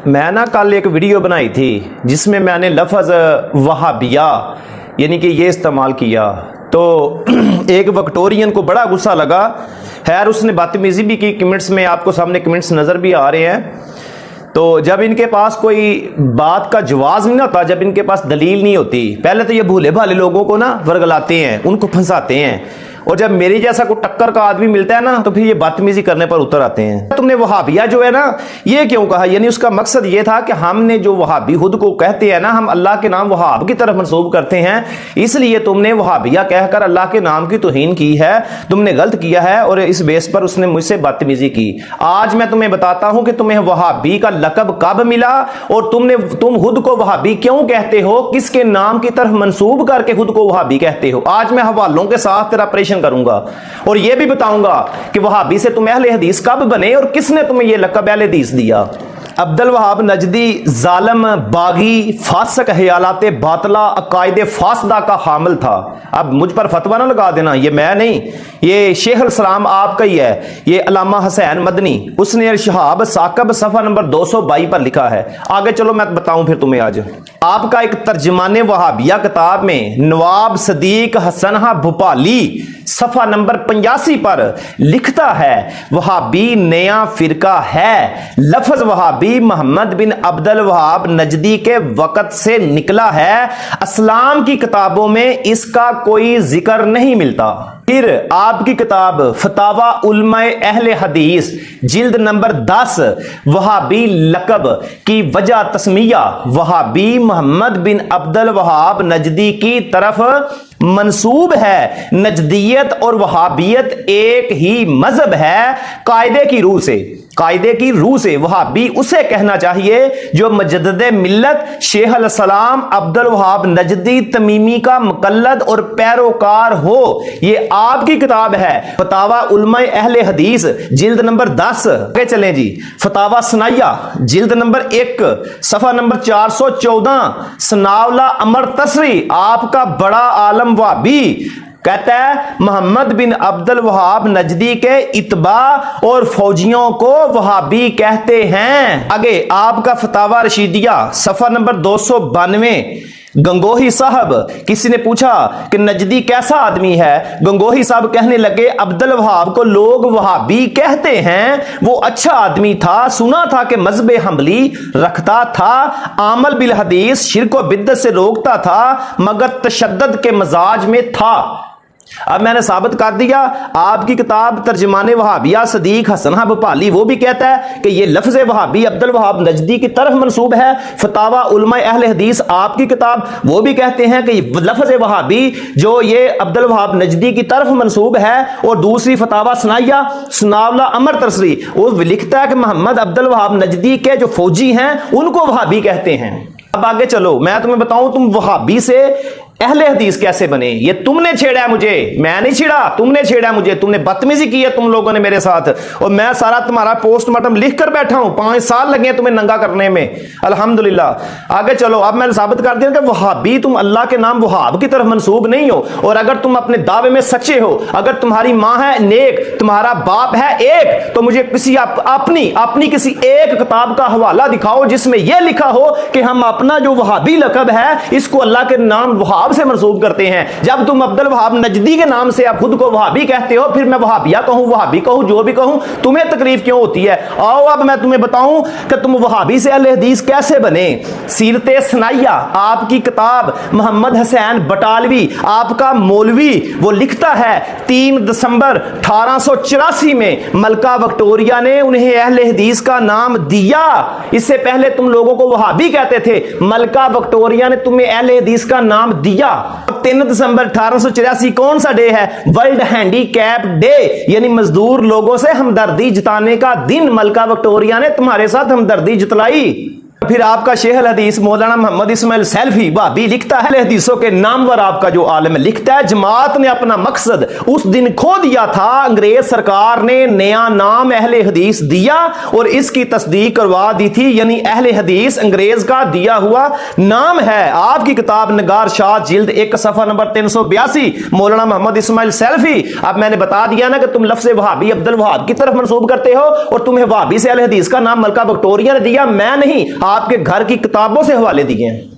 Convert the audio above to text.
میں نا کل ایک ویڈیو بنائی تھی جس میں میں نے لفظ وہابیہ یعنی کہ یہ استعمال کیا، تو ایک وکٹورین کو بڑا غصہ لگا، خیر اس نے بدتمیزی بھی کی، کمنٹس میں آپ کو سامنے کمنٹس نظر بھی آ رہے ہیں۔ تو جب ان کے پاس کوئی بات کا جواز نہیں ہوتا، جب ان کے پاس دلیل نہیں ہوتی، پہلے تو یہ بھولے بھالے لوگوں کو نا ورگلاتے ہیں، ان کو پھنساتے ہیں، اور جب میری جیسا کوئی ٹکر کا آدمی ملتا ہے نا تو پھر یہ بدتمیزی کرنے پر اتر آتے ہیں۔ تم نے وہابیہ جو ہے نا یہ کیوں کہا؟ یعنی اس کا مقصد یہ تھا کہ ہم نے جو وہابی خود کو کہتے ہیں نا، ہم اللہ کے نام وہاب کی طرف منسوب کرتے ہیں، اس لیے تم نے وہابیہ کہہ کر اللہ کے نام کی توہین کی ہے، تم نے غلط کیا ہے، اور اس بیس پر اس نے مجھ سے بدتمیزی کی۔ آج میں تمہیں بتاتا ہوں کہ تمہیں وہابی کا لقب کب ملا، اور تم خود کو وہابی کیوں کہتے ہو، کس کے نام کی طرف منسوب کر کے خود کو وہابی کہتے ہو۔ آج میں حوالوں کے ساتھ تیرا آپریشن کروں گا، اور یہ بھی بتاؤں گا کہ وہابی سے تم اہل حدیث کب بنے اور کس نے تمہیں یہ لقب اہل حدیث دیا۔ عبد الوہاب نجدی ظالم، باغی، فاسق، خیالات باطلہ، عقائد فاسدہ کا حامل تھا۔ اب مجھ پر فتویٰ نہ لگا دینا، یہ میں نہیں، یہ شیخ الاسلام آپ کا ہی ہے، یہ علامہ حسین مدنی، اس نے ارشحاب ثاقب صفحہ نمبر 222 پر لکھا ہے۔ آگے چلو میں بتاؤں پھر تمہیں۔ آج آپ کا ایک ترجمان وہابیہ کتاب میں نواب صدیق حسنہ بھوپالی صفحہ نمبر 85 پر لکھتا ہے وہابی نیا فرقہ ہے، لفظ وہابی محمد بن عبد الوہاب نجدی کے وقت سے نکلا ہے، اسلام کی کتابوں میں اس کا کوئی ذکر نہیں ملتا۔ پھر آپ کی کتاب فتاوی علماء اہل حدیث جلد نمبر 10 وہابی لقب کی وجہ تسمیہ وہابی محمد بن عبد الوہاب نجدی کی طرف منسوب ہے۔ نجدیت اور وہابیت ایک ہی مذہب ہے، قاعدے کی روح سے وہابی اسے کہنا چاہیے جو مجدد ملت شیخ الاسلام عبد الوہاب نجدی تمیمی کا مقلد اور پیروکار ہو۔ یہ آپ کی کتاب ہے فتاوی علماء اہل حدیث جلد نمبر 10۔ آگے چلیں جی، فتاوی ثنائیہ جلد نمبر 1 صفحہ نمبر 414، ثناءاللہ عمر تسری آپ کا بڑا عالم وہابی کہتا ہے محمد بن عبد الوہاب نجدی کے اتباع اور فوجیوں کو وہابی کہتے ہیں۔ آگے آپ کا فتاوی رشیدیہ صفحہ نمبر 292، گنگوہی صاحب، کسی نے پوچھا کہ نجدی کیسا آدمی ہے، گنگوہی صاحب کہنے لگے عبد الوہاب کو لوگ وہابی کہتے ہیں، وہ اچھا آدمی تھا، سنا تھا کہ مذہب حنبلی رکھتا تھا، عمل بالحدیث شرک و بدعت سے روکتا تھا، مگر تشدد کے مزاج میں تھا۔ اب میں نے ثابت کر دیا، آپ کی کتاب ترجمان وہابیہ صدیق حسنہ بھوپالی وہ بھی کہتا ہے کہ یہ لفظ وہابی عبد الوہاب نجدی کی طرف منسوب ہے۔ فتاوی علماء اہل حدیث آپ کی کتاب وہ بھی کہتے ہیں کہ لفظ وہابی جو یہ عبد الوہاب نجدی کی طرف منسوب ہے۔ اور دوسری فتاوی ثنائیہ ثناءاللہ عمر تسری وہ لکھتا ہے کہ محمد عبد الوہاب نجدی کے جو فوجی ہیں ان کو وہابی کہتے ہیں۔ اب آگے چلو میں تمہیں بتاؤں تم وہابی سے اہل حدیث کیسے بنے۔ یہ تم نے چھیڑا ہے مجھے، میں نہیں چھیڑا، تم نے چھیڑا مجھے، تم نے بدتمیزی کی ہے تم لوگوں نے میرے ساتھ، اور میں سارا تمہارا پوسٹ مارٹم لکھ کر بیٹھا ہوں، 5 سال لگے ہیں تمہیں ننگا کرنے میں، الحمدللہ۔ آگے چلو، اب میں نے ثابت کر دیا کہ وہابی تم اللہ کے نام وہاب کی طرف منسوب نہیں ہو، اور اگر تم اپنے دعوے میں سچے ہو، اگر تمہاری ماں ہے نیک، تمہارا باپ ہے ایک، تو مجھے کسی اپنی کسی ایک کتاب کا حوالہ دکھاؤ جس میں یہ لکھا ہو کہ ہم اپنا جو وہابی لقب ہے اس کو اللہ کے نام وہاب سے منسوب کرتے ہیں۔ جب تم عبد الوہاب نجدی کے نام سے آپ خود کو وہابی کہتے ہو، پھر میں وہابیہ کہوں، وہابی کہوں، جو بھی کہوں، تمہیں تکلیف کیوں ہوتی ہے؟ آؤ اب میں تمہیں بتاؤں کہ تم وہابی سے اہل حدیث کیسے بنے۔ سیرت ثنائیہ آپ کی کتاب محمد حسین بٹالوی آپ کا مولوی وہ لکھتا ہے 3 دسمبر 1884 میں ملکہ وکٹوریہ نے انہیں اہل حدیث کا نام دیا، اس سے پہلے تم لوگوں کو وہابی کہتے تھے، ملکہ وکٹوریہ نے تمہیں اہل حدیث کا نام دیا۔ 3 دسمبر 1884 کون سا ڈے ہے؟ ورلڈ ہینڈی کیپ ڈے، یعنی مزدور لوگوں سے ہمدردی جتانے کا دن۔ ملکہ وکٹوریہ نے تمہارے ساتھ ہمدردی جتلائی۔ پھر آپ کا شیخ الحدیث مولانا محمد اسماعیل سیلفی وہابی لکھتا ہے حدیثوں کے نامور آپ کا جو عالم ہے لکھتا ہے جماعت نے اپنا مقصد اس دن کھو دیا تھا، انگریز سرکار نے نیا نام اہل حدیث دیا اور اس کی تصدیق کروا دی تھی، یعنی اہل حدیث انگریز کا دیا ہوا نام ہے۔ آپ کی کتاب نگار شاہ جلد 1 صفحہ نمبر 382 مولانا محمد اسماعیل سیلفی۔ اب میں نے بتا دیا نا کہ تم لفظ وہابی عبد الوہاب کی طرف منسوب کرتے ہو اور تمہیں وہابی سے اہل حدیث کا نام ملکہ وکٹوریہ نے دیا، میں نہیں، آپ کے گھر کی کتابوں سے حوالے دیے ہیں۔